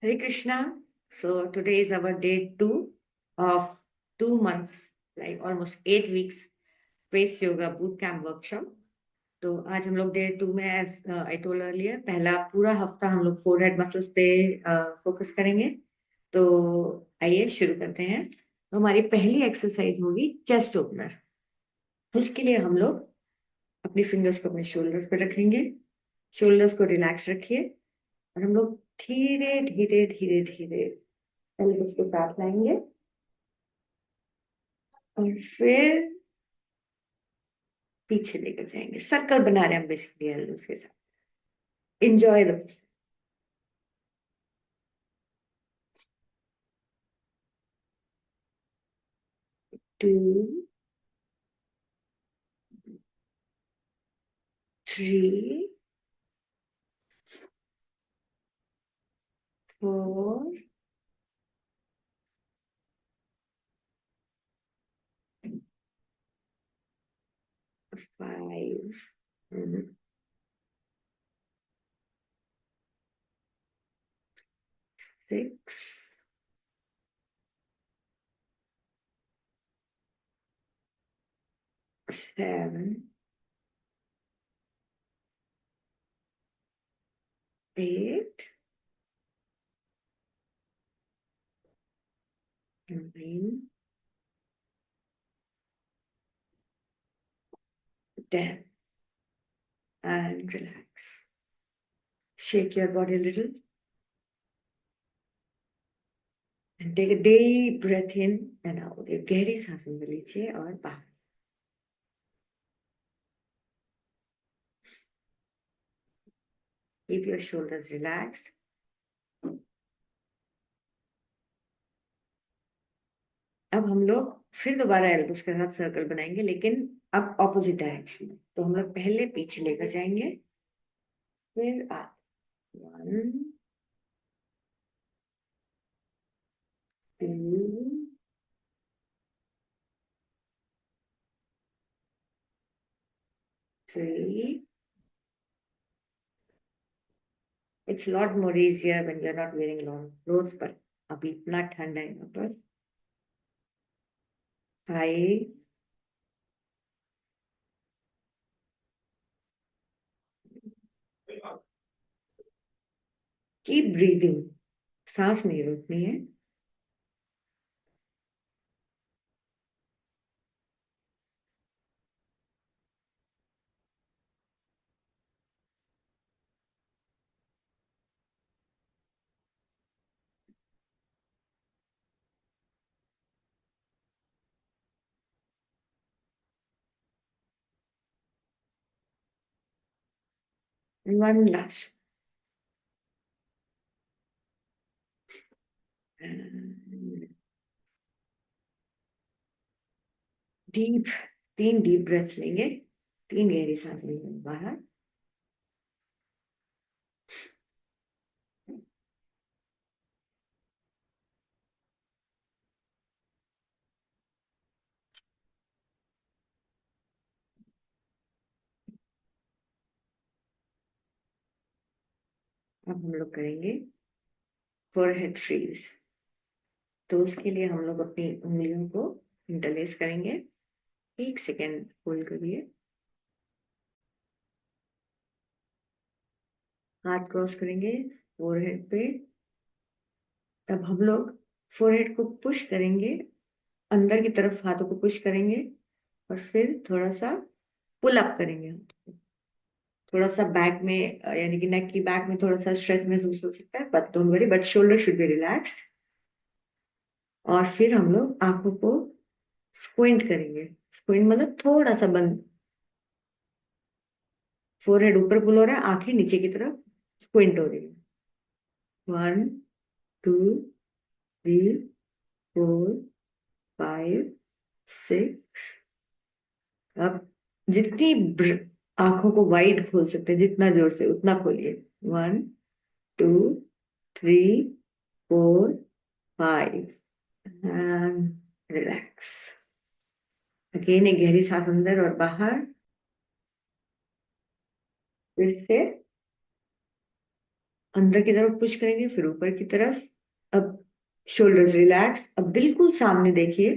Hare Krishna. So today is our day 2 of 2 months, like almost 8 weeks, Face Yoga Boot Camp Workshop. तो आज हम लोग day 2 में as I told earlier पहला पूरा हफ्ता हम लोग फोरहेड मसल्स पे फोकस करेंगे। तो आइए शुरू करते हैं। तो हमारी पहली एक्सरसाइज होगी चेस्ट ओपनर। उसके लिए हम लोग अपनी फिंगर्स को अपने शोल्डर्स पे रखेंगे। शोल्डर्स को रिलैक्स रखिए और हम लोग धीरे धीरे धीरे धीरे एल्बोस को साथ लाएंगे और फिर पीछे लेकर जाएंगे। सर्कल बना रहे हैं हम बेसिकली एल्बोस के साथ। Enjoy the 2 3 4 5 6 7 8 9 10 and relax. Shake your body a little and take a deep breath in and out. एक गहरी सांस अंदर लीजिए और बाहर। Keep your shoulders relaxed. अब हम लोग फिर दोबारा एल्बोस के साथ सर्कल बनाएंगे, लेकिन अब ऑपोजिट डायरेक्शन में। तो हम लोग पहले पीछे लेकर जाएंगे, फिर आप 1 2 3. It's a lot more easier when you're not wearing long clothes, but अभी इतना ठंड है यहाँ पर। 5 कीप ब्रीदिंग, सांस नहीं रोकनी है। One last. Deep 3 deep breaths लेंगे, 3 गहरी सांस लेंगे बाहर। अब हम लोग करेंगे फोरहेड फ्रीज। तो उसके लिए हम लोग अपनी उंगलियों को इंटरलेस करेंगे। 1 सेकेंड होल्ड करिए, हाथ क्रॉस करेंगे फोरहेड पे। तब हम लोग फोरहेड को पुश करेंगे, अंदर की तरफ हाथों को पुश करेंगे और फिर थोड़ा सा पुल अप करेंगे। थोड़ा सा बैक में यानी कि नेक की बैक में थोड़ा सा स्ट्रेस महसूस हो सकता है, but don't worry, but shoulder should be relaxed. और फिर हम लोग आंखों को स्क्विंट करेंगे। स्क्विंट मतलब थोड़ा सा बंद। फोरहेड ऊपर पुल हो रहा है, आंखें नीचे की तरफ स्क्विंट हो रही है। 1 2 3 4 5 6। अब जितनी आंखों को वाइड खोल सकते हैं, जितना जोर से उतना खोलिए। 1 2 3 4 5 एंड रिलैक्स। अगेन एक गहरी सांस अंदर और बाहर। फिर से अंदर की तरफ पुश करेंगे, फिर ऊपर की तरफ। अब शोल्डर्स रिलैक्स, अब बिल्कुल सामने देखिए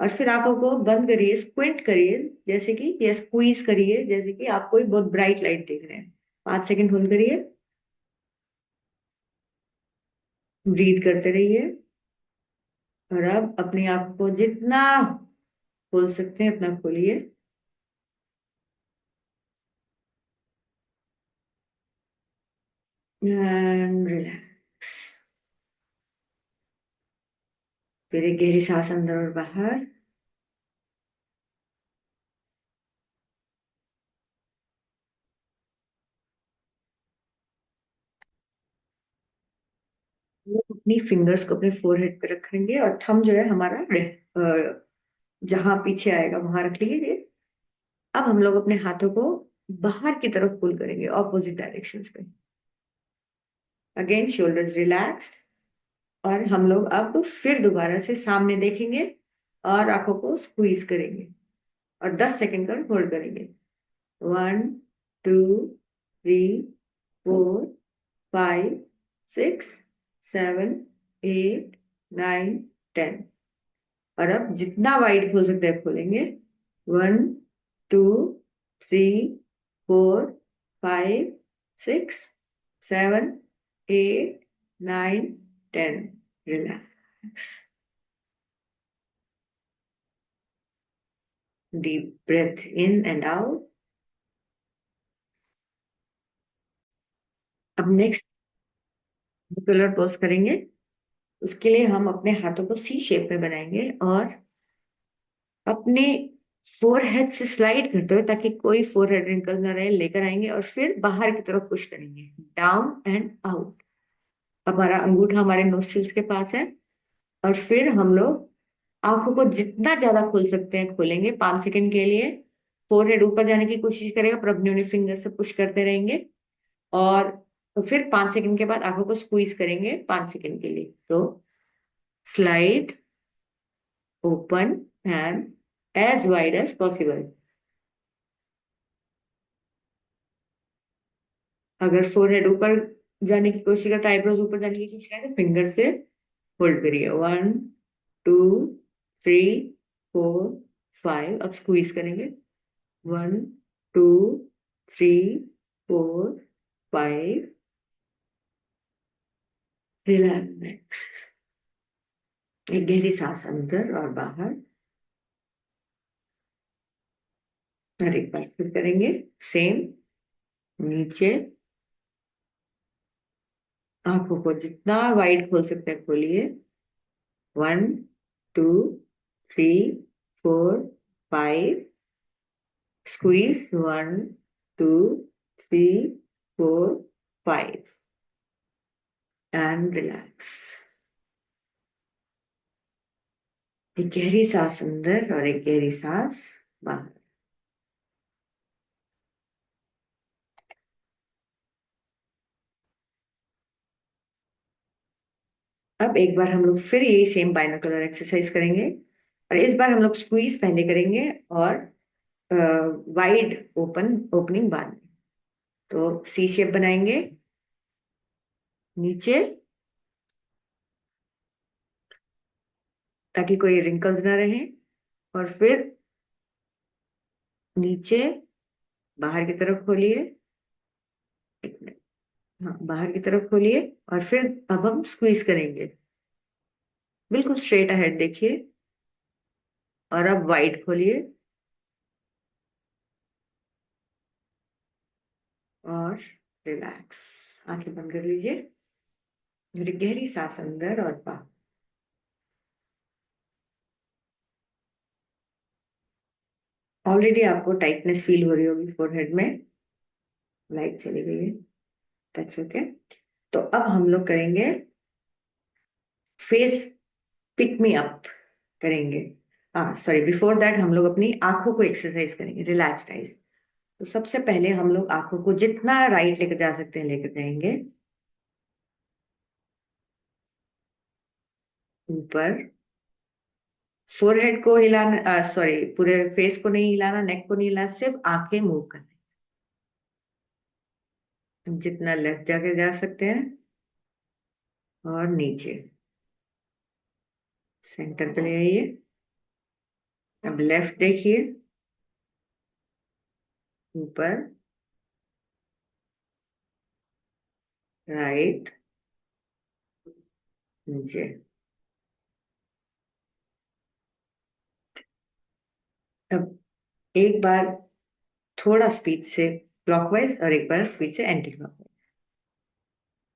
और फिर आंखों को बंद करिए, स्क्विंट करिए, जैसे कि या स्क्वीज करिए जैसे कि आप कोई बहुत ब्राइट लाइट देख रहे हैं। 5 सेकंड होल्ड करिए, ब्रीथ करते रहिए। और अब अपनी आंखों को जितना खोल सकते हैं अपना खोलिए एंड रिलैक्स। फिर एक गहरी सांस अंदर और बाहर। लोग अपनी फिंगर्स को अपने फोरहेड पे रखेंगे और थंब जो है हमारा जहां पीछे आएगा वहां रख लीजिए। अब हम लोग अपने हाथों को बाहर की तरफ पुल करेंगे ऑपोजिट डायरेक्शंस में। Again shoulders relaxed. और हम लोग अब फिर दोबारा से सामने देखेंगे और आंखों को स्क्वीज करेंगे और 10 सेकंड का होल्ड करेंगे। 1 2 3 4 5 6 7 8 9 10। और अब जितना वाइड खोल सकते हैं खोलेंगे। 1 2 3 4 5 6 7 8 9 10। Relax. Deep breath in and out. अब नेक्स्ट पिलर पोज करेंगे। उसके लिए हम अपने हाथों को सी शेप में बनाएंगे और अपने फोरहेड से स्लाइड करते हुए, ताकि कोई फोरहेड रिंकल ना रहे, लेकर आएंगे और फिर बाहर की तरफ पुश करेंगे, डाउन एंड आउट। हमारा अंगूठा हमारे नोस्ट्रिल्स के पास है और फिर हम लोग आंखों को जितना ज्यादा खोल सकते हैं खोलेंगे 5 सेकंड के लिए। फोरहेड ऊपर जाने की कोशिश करेगा पर अपने अपने फिंगर से पुश करते रहेंगे। और फिर 5 सेकंड के बाद आंखों को स्क्वीज करेंगे 5 सेकंड के लिए। तो slide, open and as wide as possible. अगर फोरहेड ऊपर जाने की कोशिश करे तो आईब्रोज ऊपर जाने की कोशिश करे तो फिंगर से होल्ड करिए। 1 2 3 4 5। अब स्क्वीज करेंगे। 1 2 3 4 5। रिलैक्स। एक गहरी सांस अंदर और बाहर। और एक बार फिर करेंगे सेम। नीचे आंखों को जितना वाइड खोल सकते हैं खोलिए। 1 2 3 4 5। स्क्वीज। 1 2 3 4 5 and relax. एक गहरी सांस अंदर और एक गहरी सांस बाहर। अब एक बार हम लोग फिर यही सेम बाइनोकुलर एक्सरसाइज करेंगे और इस बार हम लोग स्क्वीज पहले करेंगे और वाइड ओपनिंग बाद में। तो सी शेप बनाएंगे नीचे, ताकि कोई रिंकल्स ना रहे। और फिर नीचे बाहर की तरफ खोलिए। एक मिनट। हाँ, बाहर की तरफ खोलिए और फिर अब हम स्क्वीज करेंगे। बिल्कुल स्ट्रेट अहेड देखिए और अब वाइड खोलिए और रिलैक्स। आंखें बंद कर लीजिए। फिर गहरी सांस अंदर और बाहर। ऑलरेडी आपको टाइटनेस फील हो रही होगी फोरहेड में। लाइट चली गई है, दैट्स ओके। तो अब हम लोग करेंगे फेस पिक मी अप करेंगे। हाँ सॉरी, बिफोर दैट हम लोग अपनी आंखों को एक्सरसाइज करेंगे, रिलैक्स्ड आइज। तो सबसे पहले हम लोग आंखों को जितना राइट लेकर जा सकते हैं लेकर जाएंगे। ऊपर फोरहेड को हिलाना, सॉरी पूरे फेस को नहीं हिलाना, नेक को नहीं हिलाना, सिर्फ आंखें मूव करना। जितना लेफ्ट जाके जा सकते हैं, और नीचे सेंटर पे ले आइए। अब लेफ्ट देखिए, ऊपर, राइट, नीचे। अब एक बार थोड़ा स्पीड से क्लॉकवाइज और एक बार स्पीड से एंटी क्लॉकवाइज।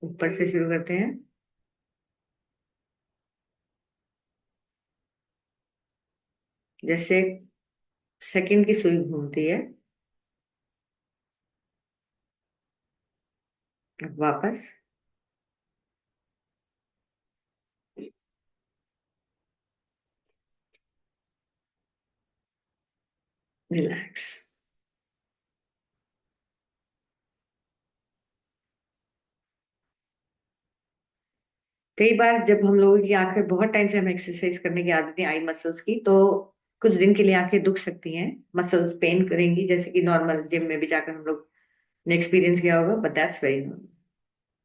ऊपर से शुरू करते हैं। जैसे सेकंड की सुई घूमती है। अब वापस। रिलैक्स। कई बार जब हम लोगों की आंखें, बहुत टाइम से हम एक्सरसाइज करने की आदत है आई मसल्स की, तो कुछ दिन के लिए आंखें दुख सकती हैं, मसल्स पेन करेंगी, जैसे कि नॉर्मल जिम में भी जाकर हम लोग ने एक्सपीरियंस किया होगा, बट दैट्स वेरी नॉर्मल।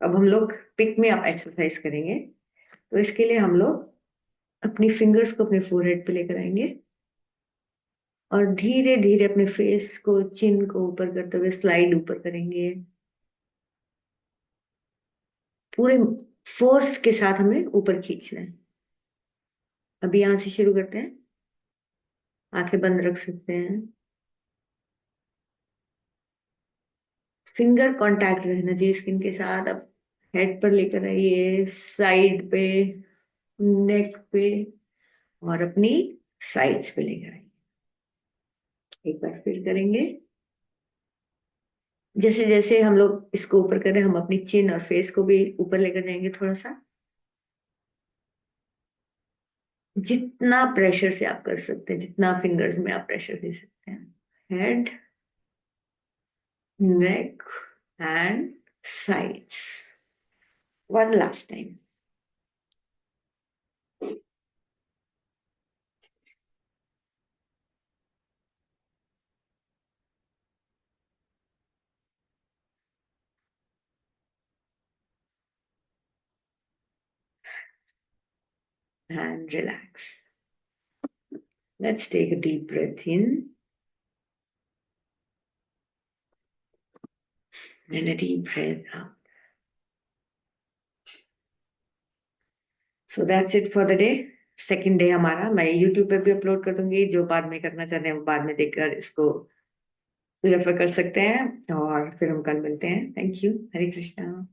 अब हम लोग पिक में आप एक्सरसाइज करेंगे, तो इसके लिए हम लोग अपनी फिंगर्स को अपने फोरहेड पे लेकर आएंगे, और धीरे धीरे अपने फेस को, चिन को ऊपर करते हुए स्लाइड ऊपर करेंगे। पूरे फोर्स के साथ हमें ऊपर खींचना है। अभी यहां से शुरू करते हैं। आंखें बंद रख सकते हैं। फिंगर कांटेक्ट रहना चाहिए स्किन के साथ। अब हेड पर लेकर आइए, साइड पे, नेक पे, और अपनी साइड्स पे लेकर आइए। एक बार फिर करेंगे। जैसे जैसे हम लोग इसको ऊपर करें, हम अपनी चिन और फेस को भी ऊपर लेकर जाएंगे थोड़ा सा। जितना प्रेशर से आप कर सकते हैं, जितना फिंगर्स में आप प्रेशर दे सकते हैं। Head, neck, and sides. One last time. And relax. Let's take a deep breath in and a deep breath out. So that's it for the day. Second day हमारा मैं यूट्यूब पे भी upload कर दूंगी। जो बाद में करना चाहते हैं वो बाद में देखकर इसको रेफर कर सकते हैं, और फिर हम कल मिलते हैं। Thank you. हरे कृष्णा।